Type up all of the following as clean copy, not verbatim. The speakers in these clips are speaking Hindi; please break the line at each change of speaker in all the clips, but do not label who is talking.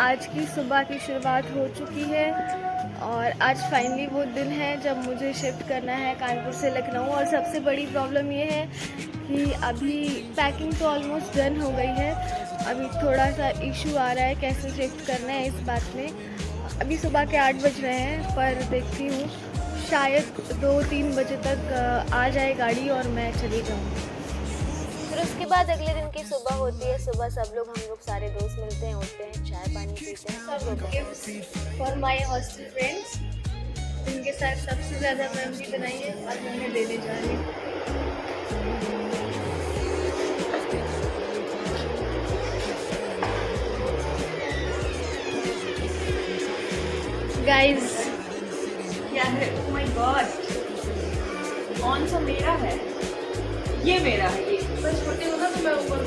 आज की सुबह की शुरुआत हो चुकी है और आज फाइनली वो दिन है जब मुझे शिफ्ट करना है कानपुर से लखनऊ। और सबसे बड़ी प्रॉब्लम ये है कि अभी पैकिंग तो ऑलमोस्ट डन हो गई है, अभी थोड़ा सा इशू आ रहा है कैसे शिफ्ट करना है इस बात में। अभी सुबह के 8 बज रहे हैं पर देखती हूँ शायद 2-3 बजे तक आ जाए गाड़ी और मैं चली जाऊँ।
फिर उसके बाद अगले दिन की सुबह होती है। सुबह सब लोग हम लोग सारे दोस्त मिलते हैं, उठते हैं, चाय पानी पीते हैं, सब लोग
gifts for my hostel friends, जिनके साथ सबसे ज़्यादा मेमोरी बनाई है और मैं उन्हें देने जा रही हूँ। गाइस
क्या है? ओह माय गॉड, कौन सा मेरा है? ये मेरा है। ये बस छोटे होगा तो मैं ऊपर।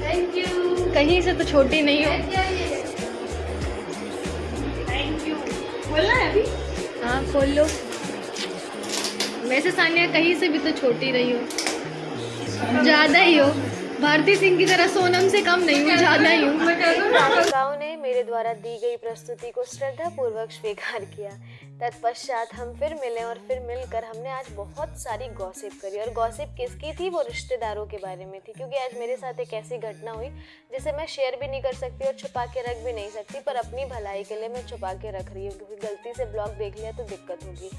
Thank you.
कहीं से तो छोटी नहीं हो।
Thank you. खोलना है अभी?
हाँ खोल लो। वैसे सानिया कहीं से भी तो छोटी नहीं हो, ज़्यादा ही हो। भारती सिंह की तरह सोनम से कम नहीं हूँ, ज़्यादा ही हूँ।
राधिकाओं ने मेरे द्वारा दी गई प्रस्तुति को श्रद्धा पूर्वक स्वीकार किया। तत्पश्चात हम फिर मिले और फिर मिलकर हमने आज बहुत सारी गॉसिप करी। और गॉसिप किसकी थी? वो रिश्तेदारों के बारे में थी, क्योंकि आज मेरे साथ एक ऐसी घटना हुई जिसे मैं शेयर भी नहीं कर सकती और छुपा के रख भी नहीं सकती, पर अपनी भलाई के लिए मैं छुपा के रख रही हूँ, क्योंकि गलती से ब्लॉग देख लिया तो दिक्कत होगी।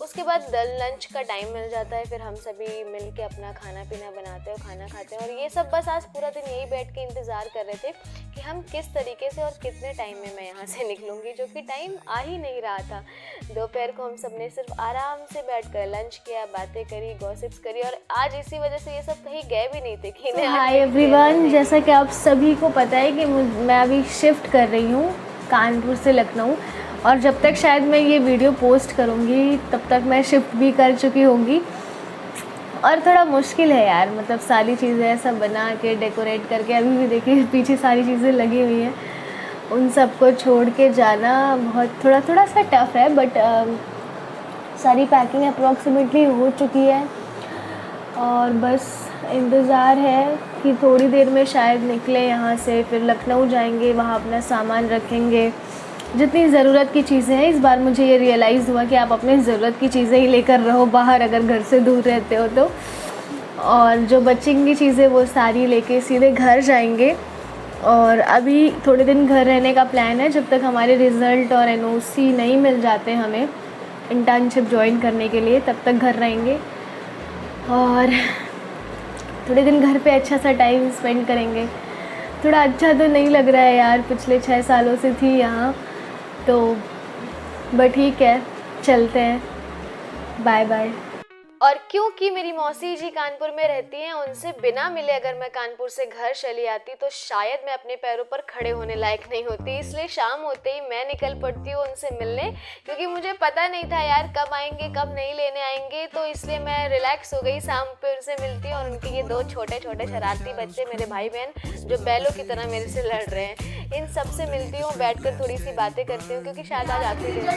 उसके बाद लंच का टाइम मिल जाता है, फिर हम सभी मिल के अपना खाना पीना बनाते हैं और खाना खाते हैं। और ये सब बस आज पूरा दिन यही बैठ के इंतज़ार कर रहे थे कि हम किस तरीके से और कितने टाइम में मैं यहाँ से निकलूँगी, जो कि टाइम आ ही नहीं रहा था। दोपहर को हम सब ने सिर्फ आराम से बैठकर लंच किया, बातें करी, गॉसिप्स करी, और आज इसी वजह से ये सब कहीं गए भी नहीं थे कि
हाय एवरीवन, जैसा कि आप सभी को पता है कि मैं अभी शिफ्ट कर रही हूँ कानपुर से लखनऊ, और जब तक शायद मैं ये वीडियो पोस्ट करूँगी तब तक मैं शिफ्ट भी कर चुकी होंगी। और थोड़ा मुश्किल है यार, मतलब सारी चीज़ें ऐसा बना के डेकोरेट करके, अभी भी देखिए पीछे सारी चीज़ें लगी हुई हैं, उन सबको छोड़ के जाना बहुत थोड़ा सा टफ़ है। बट सारी पैकिंग अप्रॉक्सीमेटली हो चुकी है और बस इंतज़ार है कि थोड़ी देर में शायद निकले यहाँ से, फिर लखनऊ जाएंगे, वहाँ अपना सामान रखेंगे, जितनी ज़रूरत की चीज़ें हैं। इस बार मुझे ये रियलाइज़ हुआ कि आप अपनी ज़रूरत की चीज़ें ही लेकर रहो बाहर, अगर घर से दूर रहते हो तो। और जो बचेंगी चीज़ें वो सारी लेके सीधे घर जाएंगे। और अभी थोड़े दिन घर रहने का प्लान है, जब तक हमारे रिज़ल्ट और NOC नहीं मिल जाते हमें इंटर्नशिप ज्वाइन करने के लिए, तब तक घर रहेंगे और थोड़े दिन घर पे अच्छा सा टाइम स्पेंड करेंगे। थोड़ा अच्छा तो नहीं लग रहा है यार, पिछले 6 सालों से थी यहाँ तो, बट ठीक है, चलते हैं, बाय बाय।
और क्योंकि मेरी मौसी जी कानपुर में रहती हैं, उनसे बिना मिले अगर मैं कानपुर से घर चली आती तो शायद मैं अपने पैरों पर खड़े होने लायक नहीं होती। इसलिए शाम होते ही मैं निकल पड़ती हूँ उनसे मिलने, क्योंकि मुझे पता नहीं था यार कब आएंगे कब नहीं लेने आएंगे, तो इसलिए मैं रिलैक्स हो गई। शाम पे उनसे मिलती हूँ और उनके ये 2 छोटे छोटे शरारती बच्चे, मेरे भाई बहन जो बैलों की तरह मेरे से लड़ रहे हैं, इन सब से मिलती हूँ, बैठकर थोड़ी सी बातें करती हूँ, क्योंकि शायद आज आखिरी दिन था।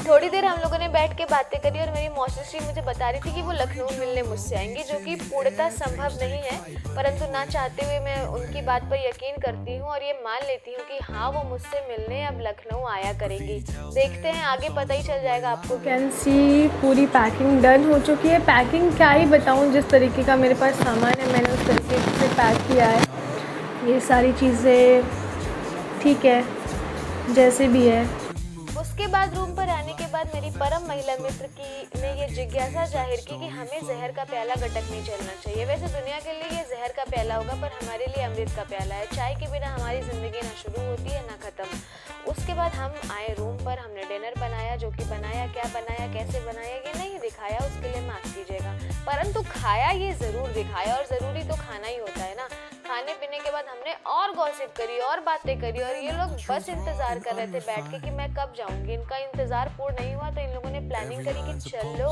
थोड़ी देर हम लोगों ने बैठ के बातें करी और मेरी मौसी श्री मुझे बता रही थी कि वो लखनऊ मिलने मुझसे आएंगी, जो कि पूर्णतः संभव नहीं है, परंतु ना चाहते हुए मैं उनकी बात पर यकीन करती हूँ और ये मान लेती हूँ कि हाँ वो मुझसे मिलने अब लखनऊ आया करेंगी। देखते हैं, आगे पता ही चल जाएगा आपको।
कैन सी पूरी पैकिंग डन हो चुकी है। पैकिंग क्या ही बताऊँ, जिस तरीके का मेरे पास सामान है मैंने उस तरीके से पैक किया है। ये सारी चीज़ें ठीक है जैसे भी है।
उसके बाद रूम पर आने के बाद मेरी परम महिला मित्र ने ये जिज्ञासा जाहिर की कि हमें जहर का प्याला गटक नहीं चलना चाहिए। वैसे दुनिया के लिए ये जहर का प्याला होगा, पर हमारे लिए अमृत का प्याला है। चाय के बिना हमारी ज़िंदगी ना शुरू होती है ना ख़त्म। उसके बाद हम आए रूम पर, हमने डिनर बनाया, जो कि बनाया, क्या बनाया, कैसे बनाया ये नहीं दिखाया, उसके लिए माफ़ कीजिएगा, परंतु खाया ये ज़रूर दिखाया, और ज़रूरी तो खाना ही होता है ना। खाने पीने के बाद हमने और गॉसिप करी और बातें करी, और ये लोग बस इंतज़ार कर रहे थे बैठ के कि मैं कब जाऊंगी। इनका इंतज़ार पूर्ण नहीं हुआ तो इन लोगों ने प्लानिंग करी कि चलो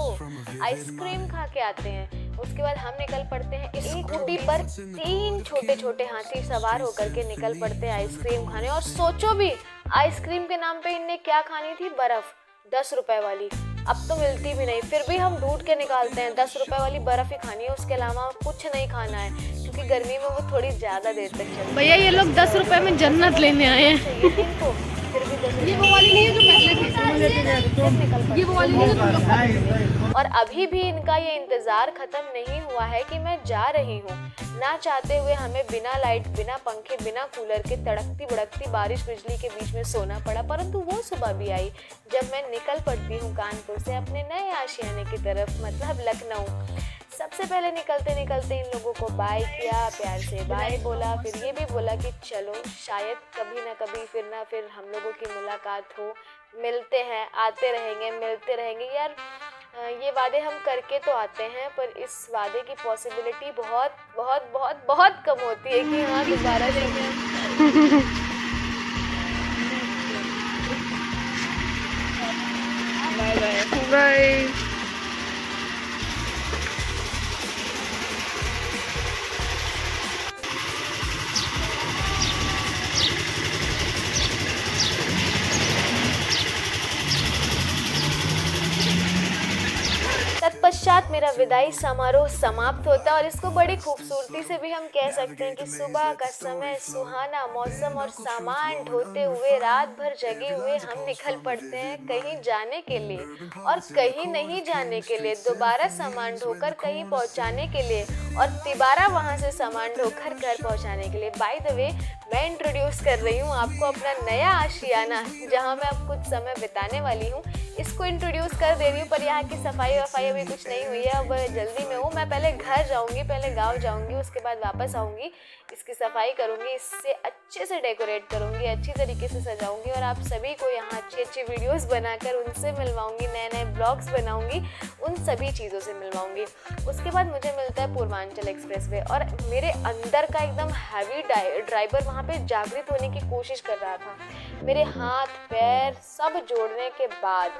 आइसक्रीम खा के आते हैं। उसके बाद हम निकल पड़ते हैं स्कूटी पर, 3 छोटे छोटे हाथी सवार होकर के निकल पड़ते हैं आइसक्रीम खाने। और सोचो भी, आइसक्रीम के नाम पे इनने क्या खानी थी? बर्फ़, 10 रुपए वाली। अब तो मिलती भी नहीं, फिर भी हम ढूंढ के निकालते हैं। 10 रुपए वाली बर्फ़ ही खानी है, उसके अलावा कुछ नहीं खाना है, क्योंकि गर्मी में वो थोड़ी ज़्यादा देर तक चलती है।
भैया ये लोग 10 रुपए में जन्नत लेने आए हैं।
चाहिए थी इनको, फिर भी 10
ये वो वाली नहीं है जो पहले थी, ये वो वाली नहीं है जो
और अभी भी इनका ये इंतज़ार ख़त्म नहीं हुआ है कि मैं जा रही हूँ। ना चाहते हुए हमें बिना लाइट, बिना पंखे, बिना कूलर के तड़कती भड़कती बारिश बिजली के बीच में सोना पड़ा, परंतु वो सुबह भी आई जब मैं निकल पड़ती हूँ कानपुर से अपने नए आशियाने की तरफ, मतलब लखनऊ। सबसे पहले निकलते निकलते इन लोगों को बाय किया, प्यार से बाय बोला, फिर ये भी बोला कि चलो शायद कभी ना कभी फिर ना फिर हम लोगों की मुलाकात हो, मिलते हैं, आते रहेंगे, मिलते रहेंगे। यार ये वादे हम करके तो आते हैं, पर इस वादे की पॉसिबिलिटी बहुत बहुत बहुत बहुत कम होती है कि हाँ दोबारा से
बाय।
तत्पश्चात मेरा विदाई समारोह समाप्त होता है और इसको बड़ी खूबसूरती से भी हम कह सकते हैं कि सुबह का समय, सुहाना मौसम और सामान ढोते हुए रात भर जगे हुए हम निकल पड़ते हैं कहीं जाने के लिए और कहीं नहीं जाने के लिए, दोबारा सामान ढोकर कहीं पहुंचाने के लिए और तिबारा वहां से सामान ढोकर घर पहुंचाने के लिए। बाय द वे मैं इंट्रोड्यूस कर रही हूँ आपको अपना नया आशियाना, जहाँ मैं अब कुछ समय बिताने वाली हूँ, इसको इंट्रोड्यूस कर दे रही हूँ। पर यहाँ की सफाई वफाई अभी कुछ नहीं हुई है, अब जल्दी में हूँ। मैं पहले घर जाऊँगी, पहले गांव जाऊँगी, उसके बाद वापस आऊँगी, इसकी सफाई करूँगी, इससे अच्छे से डेकोरेट करूँगी, अच्छी तरीके से सजाऊँगी और आप सभी को यहाँ अच्छी अच्छी वीडियोस बनाकर उनसे मिलवाऊँगी, नए नए ब्लॉग्स बनाऊँगी, उन सभी चीज़ों से मिलवाऊँगी। उसके बाद मुझे मिलता है पूर्वांचल एक्सप्रेसवे और मेरे अंदर का एकदम हैवी ड्राइवर वहाँ पे जागृत होने की कोशिश कर रहा था। मेरे हाथ पैर सब जोड़ने के बाद,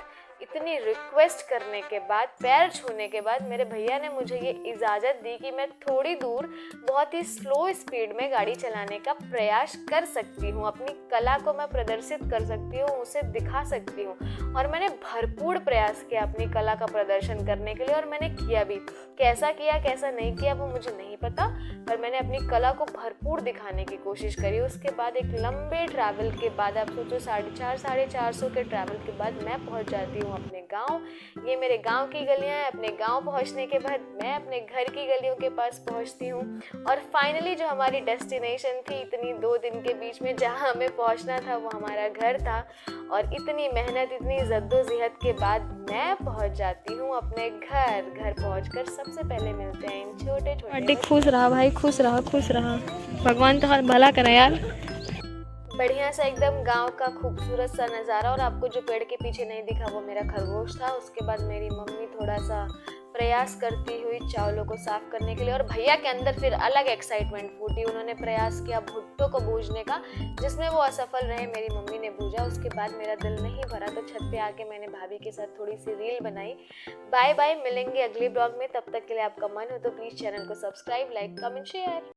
इतनी रिक्वेस्ट करने के बाद, पैर छूने के बाद मेरे भैया ने मुझे ये इजाज़त दी कि मैं थोड़ी दूर बहुत ही स्लो स्पीड में गाड़ी चलाने का प्रयास कर सकती हूँ, अपनी कला को मैं प्रदर्शित कर सकती हूँ, उसे दिखा सकती हूँ। और मैंने भरपूर प्रयास किया अपनी कला का प्रदर्शन करने के लिए और मैंने किया भी। कैसा किया कैसा नहीं किया वो मुझे नहीं पता, पर मैंने अपनी कला को भरपूर दिखाने की कोशिश करी। उसके बाद एक लंबे ट्रैवल के बाद, आप सोचो 450 के ट्रैवल के बाद मैं पहुँच जाती हूँ अपने गांव। ये मेरे गांव की गलियां हैं। अपने गांव पहुंचने के बाद मैं अपने घर की गलियों के पास पहुंचती हूँ और फाइनली जो हमारी डेस्टिनेशन थी इतनी 2 दिन के बीच में, जहां हमें पहुंचना था वो हमारा घर था। और इतनी मेहनत, इतनी जद्दोजहद के बाद मैं पहुंच जाती हूँ अपने घर। घर पहुंचकर सबसे पहले मिलते हैं इन छोटे छोटे।
खुश रहा भाई, खुश रहा, खुश रहा, भगवान तुम्हारा भला करे यार।
बढ़िया सा एकदम गांव का खूबसूरत सा नज़ारा, और आपको जो पेड़ के पीछे नहीं दिखा वो मेरा खरगोश था। उसके बाद मेरी मम्मी थोड़ा सा प्रयास करती हुई चावलों को साफ करने के लिए, और भैया के अंदर फिर अलग एक्साइटमेंट फूटी। उन्होंने प्रयास किया भुट्टो को भूजने का, जिसमें वो असफल रहे। मेरी मम्मी ने भूजा, उसके बाद मेरा दिल नहीं भरा तो छत पे आके मैंने भाभी के साथ थोड़ी सी रील बनाई। बाय बाय, मिलेंगे अगले ब्लॉग में। तब तक के लिए आपका मन हो तो प्लीज़ चैनल को सब्सक्राइब, लाइक, कमेंट, शेयर।